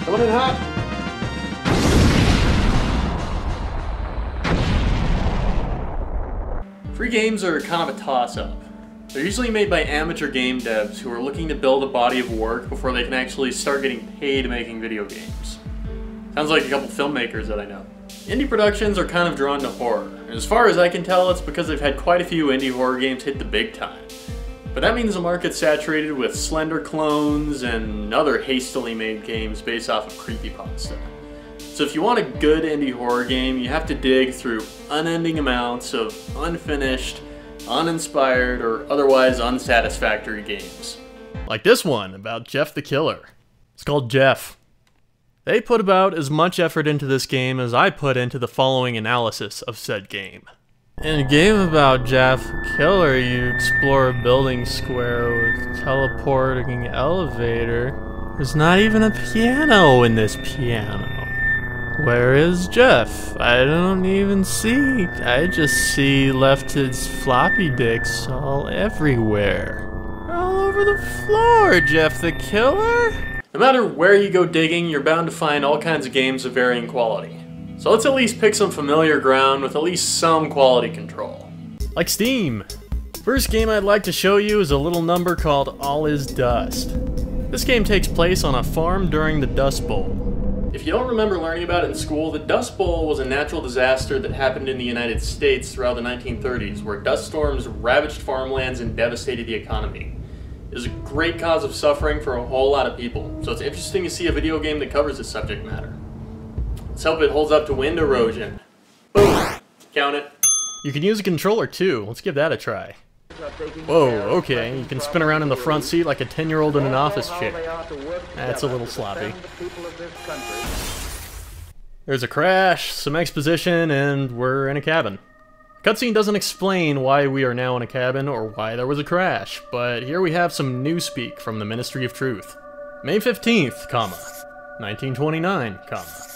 Coming in hot. Free games are kind of a toss-up. They're usually made by amateur game devs who are looking to build a body of work before they can actually start getting paid making video games. Sounds like a couple filmmakers that I know. Indie productions are kind of drawn to horror, and as far as I can tell, it's because they've had quite a few indie horror games hit the big time. But that means the market's saturated with Slender clones and other hastily made games based off of creepypasta. So if you want a good indie horror game, you have to dig through unending amounts of unfinished, uninspired, or otherwise unsatisfactory games. Like this one about Jeff the Killer. It's called Jeff. They put about as much effort into this game as I put into the following analysis of said game. In a game about Jeff the Killer, you explore a building square with a teleporting elevator. There's not even a piano in this piano. Where is Jeff? I don't even see. I just see left his floppy dicks all everywhere. All over the floor, Jeff the Killer. No matter where you go digging, you're bound to find all kinds of games of varying quality. So let's at least pick some familiar ground with at least some quality control. Like Steam. First game I'd like to show you is a little number called All Is Dust. This game takes place on a farm during the Dust Bowl. If you don't remember learning about it in school, the Dust Bowl was a natural disaster that happened in the United States throughout the 1930s, where dust storms ravaged farmlands and devastated the economy. It was a great cause of suffering for a whole lot of people, so it's interesting to see a video game that covers this subject matter. Let's hope it holds up to wind erosion. Boom! Count it. You can use a controller too. Let's give that a try. Whoa, okay. You can spin around in the front seat like a 10-year-old in an office chair. That's a little sloppy. There's a crash, some exposition, and we're in a cabin. Cutscene doesn't explain why we are now in a cabin or why there was a crash, but here we have some newspeak from the Ministry of Truth. May 15th, comma, 1929, comma.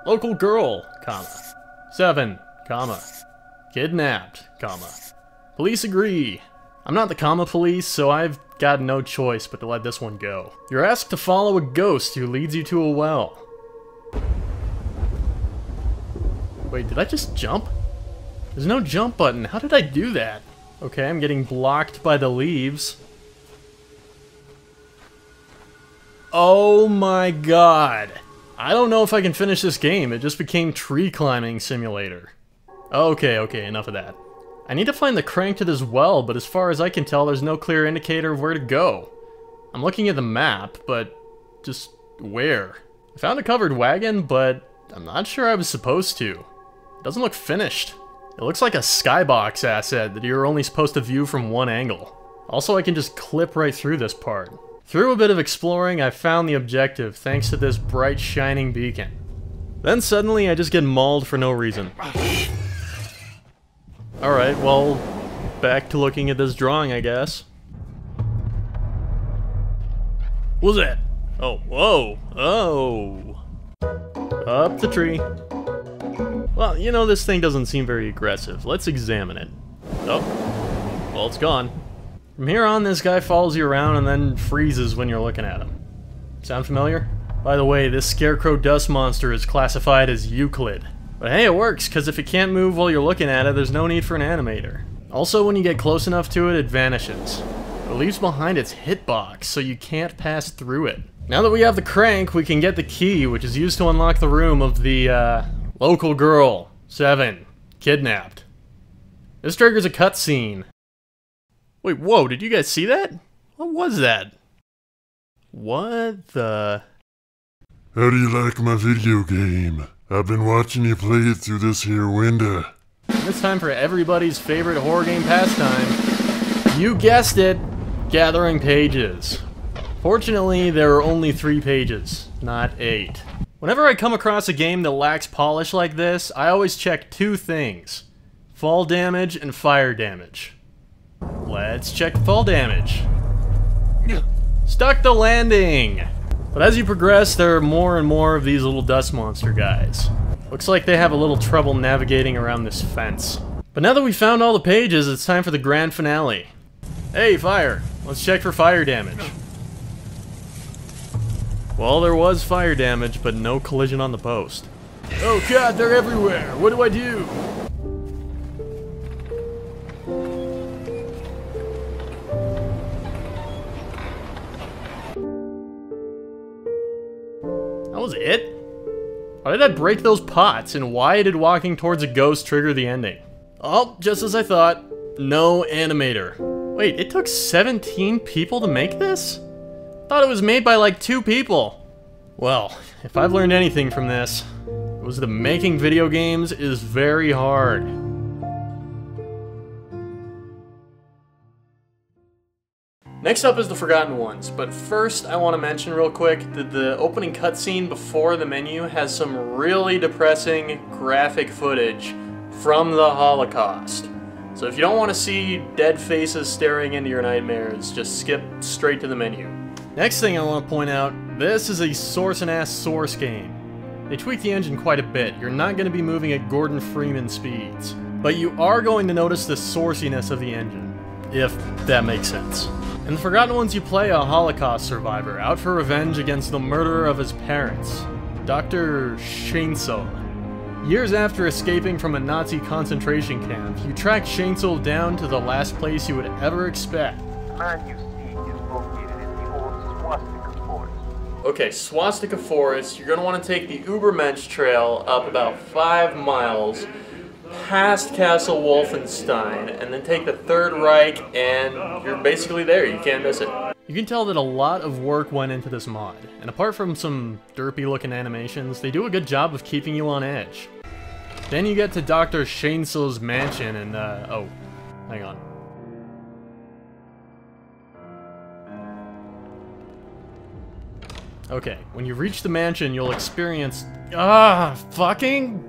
Local girl, comma. 7, comma. Kidnapped, comma. Police agree. I'm not the comma police, so I've got no choice but to let this one go. You're asked to follow a ghost who leads you to a well. Wait, did I just jump? There's no jump button. How did I do that? Okay, I'm getting blocked by the leaves. Oh my god. I don't know if I can finish this game. It just became tree climbing simulator. Okay, enough of that. I need to find the crank to this well, but as far as I can tell, there's no clear indicator of where to go. I'm looking at the map, but just where? I found a covered wagon, but I'm not sure I was supposed to. It doesn't look finished. It looks like a skybox asset that you're only supposed to view from one angle. Also, I can just clip right through this part. Through a bit of exploring, I found the objective thanks to this bright shining beacon. Then suddenly I just get mauled for no reason. Alright, well, back to looking at this drawing, I guess. What was that? Oh, whoa, oh. Up the tree. Well, you know, this thing doesn't seem very aggressive. Let's examine it. Oh, well, it's gone. From here on, this guy follows you around and then freezes when you're looking at him. Sound familiar? By the way, this scarecrow dust monster is classified as Euclid. But hey, it works, because if it can't move while you're looking at it, there's no need for an animator. Also, when you get close enough to it, it vanishes. It leaves behind its hitbox, so you can't pass through it. Now that we have the crank, we can get the key, which is used to unlock the room of the, local girl, 7, kidnapped. This triggers a cutscene. Wait, whoa, did you guys see that? What was that? What the... How do you like my video game? I've been watching you play it through this here window. And it's time for everybody's favorite horror game pastime. You guessed it, gathering pages. Fortunately, there are only 3 pages, not 8. Whenever I come across a game that lacks polish like this, I always check 2 things. Fall damage and fire damage. Let's check fall damage. Stuck the landing! But as you progress, there are more and more of these little dust monster guys. Looks like they have a little trouble navigating around this fence. But now that we found all the pages, it's time for the grand finale. Hey, fire! Let's check for fire damage. Well, there was fire damage, but no collision on the post. Oh god, they're everywhere! What do I do? That was it? Why did I break those pots, and why did walking towards a ghost trigger the ending? Oh, just as I thought. No animator. Wait, it took 17 people to make this? Thought it was made by like 2 people. Well, if I've learned anything from this, it was that making video games is very hard. Next up is the Forgotten Ones, but first I want to mention real quick that the opening cutscene before the menu has some really depressing graphic footage from the Holocaust. So if you don't want to see dead faces staring into your nightmares, just skip straight to the menu. Next thing I want to point out, this is a source-and-ass source game. They tweak the engine quite a bit. You're not going to be moving at Gordon Freeman speeds, but you are going to notice the sourciness of the engine, if that makes sense. In the Forgotten Ones, you play a Holocaust survivor out for revenge against the murderer of his parents, Dr. Shainzel. Years after escaping from a Nazi concentration camp, you track Shainzel down to the last place you would ever expect. The man you see is located in the old Swastika Forest. Okay, Swastika Forest, you're going to want to take the Ubermensch Trail up about 5 miles, past Castle Wolfenstein, and then take the Third Reich, and you're basically there. You can't miss it. You can tell that a lot of work went into this mod, and apart from some derpy looking animations, they do a good job of keeping you on edge. Then you get to Dr. Shainzel's mansion, and oh, hang on. Okay, when you reach the mansion, you'll experience... fucking...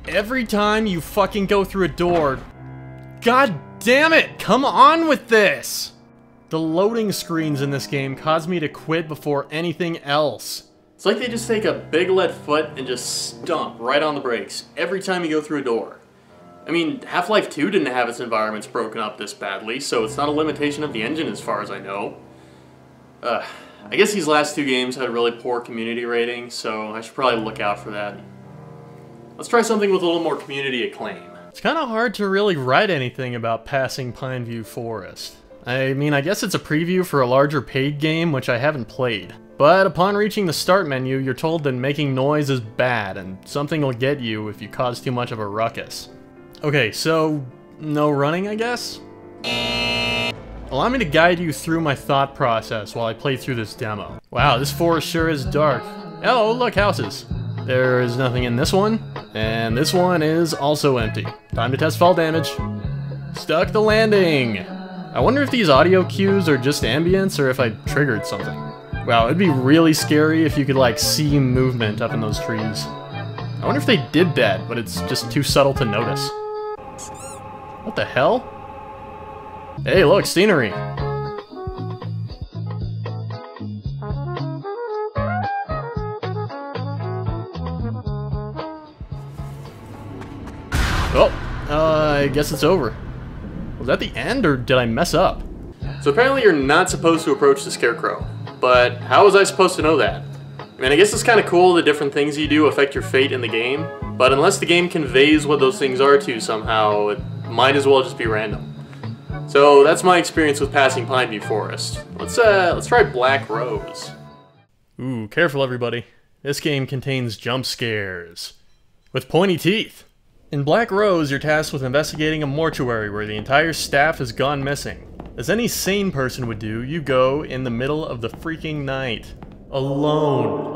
Every time you fucking go through a door... God damn it! Come on with this! The loading screens in this game cause me to quit before anything else. It's like they just take a big lead foot and just stomp right on the brakes every time you go through a door. I mean, Half-Life 2 didn't have its environments broken up this badly, so it's not a limitation of the engine as far as I know. I guess these last 2 games had a really poor community rating, so I should probably look out for that. Let's try something with a little more community acclaim. It's kind of hard to really write anything about passing Pineview Forest. I mean, I guess it's a preview for a larger paid game, which I haven't played. But upon reaching the start menu, you're told that making noise is bad, and something will get you if you cause too much of a ruckus. Okay, so no running, I guess? Allow me to guide you through my thought process while I play through this demo. Wow, this forest sure is dark. Oh, look, houses. There is nothing in this one, and this one is also empty. Time to test fall damage. Stuck the landing. I wonder if these audio cues are just ambience or if I triggered something. Wow, it'd be really scary if you could like see movement up in those trees. I wonder if they did that, but it's just too subtle to notice. What the hell? Hey, look, scenery. Oh, I guess it's over. Was that the end, or did I mess up? So apparently you're not supposed to approach the Scarecrow. But how was I supposed to know that? I mean, I guess it's kind of cool the different things you do affect your fate in the game, but unless the game conveys what those things are to you somehow, it might as well just be random. So that's my experience with passing Pineview Forest. Let's try Black Rose. Ooh, careful everybody. This game contains jump scares. With pointy teeth. In Black Rose, you're tasked with investigating a mortuary where the entire staff has gone missing. As any sane person would do, you go in the middle of the freaking night. Alone.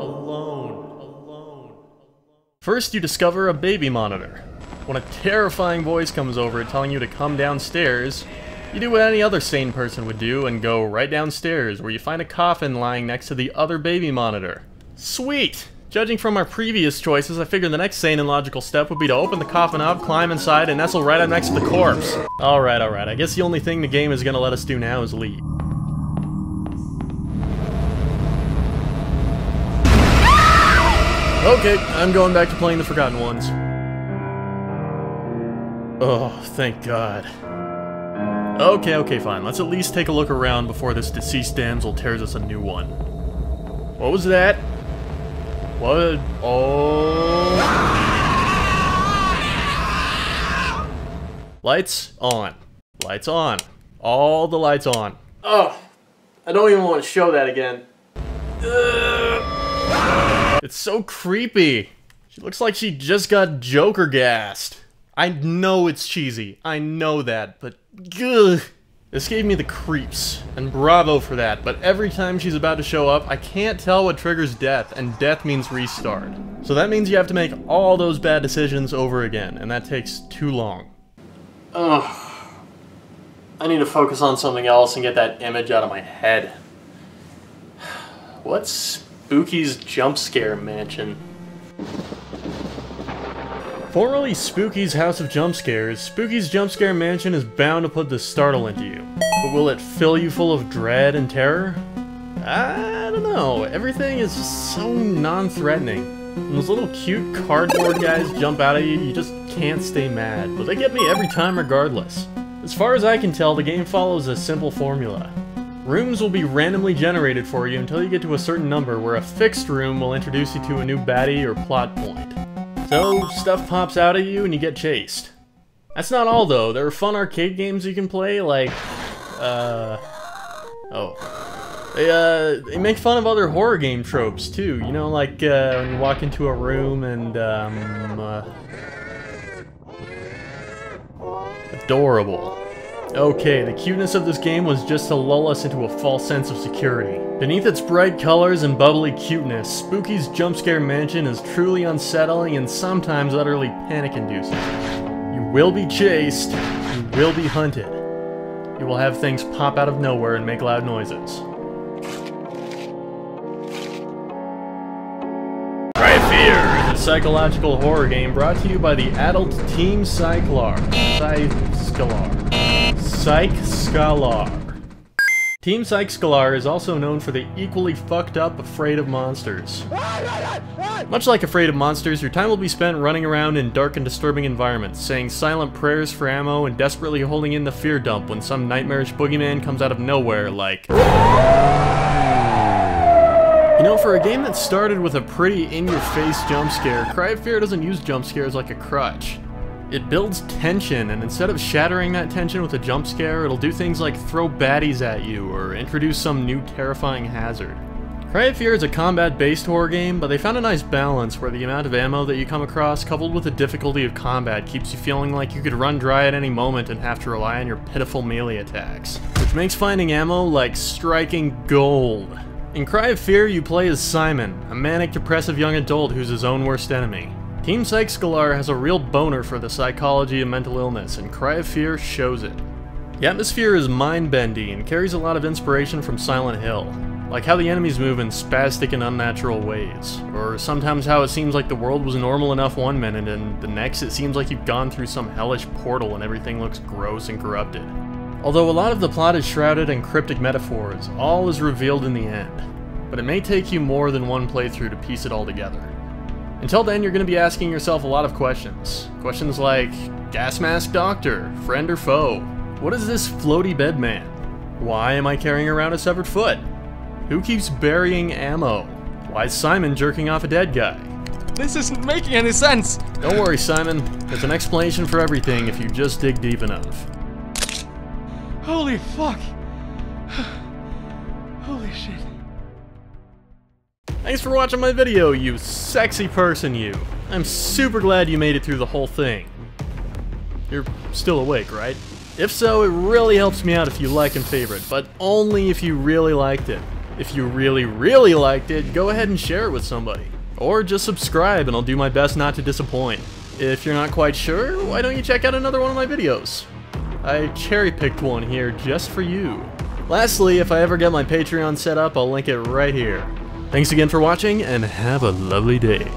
First, you discover a baby monitor. When a terrifying voice comes over telling you to come downstairs, you do what any other sane person would do and go right downstairs, where you find a coffin lying next to the other baby monitor. Sweet! Judging from our previous choices, I figured the next sane and logical step would be to open the coffin up, climb inside, and nestle right up next to the corpse. Alright, I guess the only thing the game is gonna let us do now is leave. Okay, I'm going back to playing the Forgotten Ones. Oh, thank God. Okay, fine. Let's at least take a look around before this deceased damsel tears us a new one. What was that? What? Oh. Lights on. Lights on. All the lights on. Oh, I don't even want to show that again. It's so creepy. She looks like she just got Joker gassed. I know it's cheesy. I know that, but ugh. This gave me the creeps, and bravo for that, but every time she's about to show up, I can't tell what triggers death, and death means restart. So that means you have to make all those bad decisions over again, and that takes too long. Ugh. I need to focus on something else and get that image out of my head. What's Spooky's Jumpscare Mansion? Formerly Spooky's House of Jumpscares, Spooky's Jumpscare Mansion is bound to put the startle into you. But will it fill you full of dread and terror? I don't know. Everything is just so non-threatening. When those little cute cardboard guys jump out at you, you just can't stay mad. But they get me every time regardless. As far as I can tell, the game follows a simple formula. Rooms will be randomly generated for you until you get to a certain number, where a fixed room will introduce you to a new baddie or plot point. So, stuff pops out at you and you get chased. That's not all though, there are fun arcade games you can play, like, They make fun of other horror game tropes too, you know, like, when you walk into a room and, adorable. Okay, the cuteness of this game was just to lull us into a false sense of security. Beneath its bright colors and bubbly cuteness, Spooky's Jumpscare Mansion is truly unsettling and sometimes utterly panic-inducing. You will be chased, you will be hunted. You will have things pop out of nowhere and make loud noises. Cry of Fear is a psychological horror game brought to you by the adult Team Psyklar. Psyklar. Team Psyklar is also known for the equally fucked up Afraid of Monsters. Much like Afraid of Monsters, your time will be spent running around in dark and disturbing environments, saying silent prayers for ammo and desperately holding in the fear dump when some nightmarish boogeyman comes out of nowhere, like... You know, for a game that started with a pretty in-your-face jump scare, Cry of Fear doesn't use jump scares like a crutch. It builds tension, and instead of shattering that tension with a jump scare, it'll do things like throw baddies at you or introduce some new terrifying hazard. Cry of Fear is a combat-based horror game, but they found a nice balance where the amount of ammo that you come across, coupled with the difficulty of combat, keeps you feeling like you could run dry at any moment and have to rely on your pitiful melee attacks, which makes finding ammo like striking gold. In Cry of Fear, you play as Simon, a manic, depressive young adult who's his own worst enemy. Team Psyklar has a real boner for the psychology of mental illness, and Cry of Fear shows it. The atmosphere is mind-bending and carries a lot of inspiration from Silent Hill, like how the enemies move in spastic and unnatural ways, or sometimes how it seems like the world was normal enough one minute and the next it seems like you've gone through some hellish portal and everything looks gross and corrupted. Although a lot of the plot is shrouded in cryptic metaphors, all is revealed in the end, but it may take you more than one playthrough to piece it all together. Until then, you're going to be asking yourself a lot of questions. Questions like, gas mask doctor, friend or foe? What is this floaty bed man? Why am I carrying around a severed foot? Who keeps burying ammo? Why is Simon jerking off a dead guy? This isn't making any sense! Don't worry, Simon. There's an explanation for everything if you just dig deep enough. Holy fuck! Holy shit. Thanks for watching my video, you sexy person, you. I'm super glad you made it through the whole thing. You're still awake, right? If so, it really helps me out if you like and favorite, but only if you really liked it. If you really, really liked it, go ahead and share it with somebody. Or just subscribe and I'll do my best not to disappoint. If you're not quite sure, why don't you check out another one of my videos? I cherry-picked one here just for you. Lastly, if I ever get my Patreon set up, I'll link it right here. Thanks again for watching, and have a lovely day.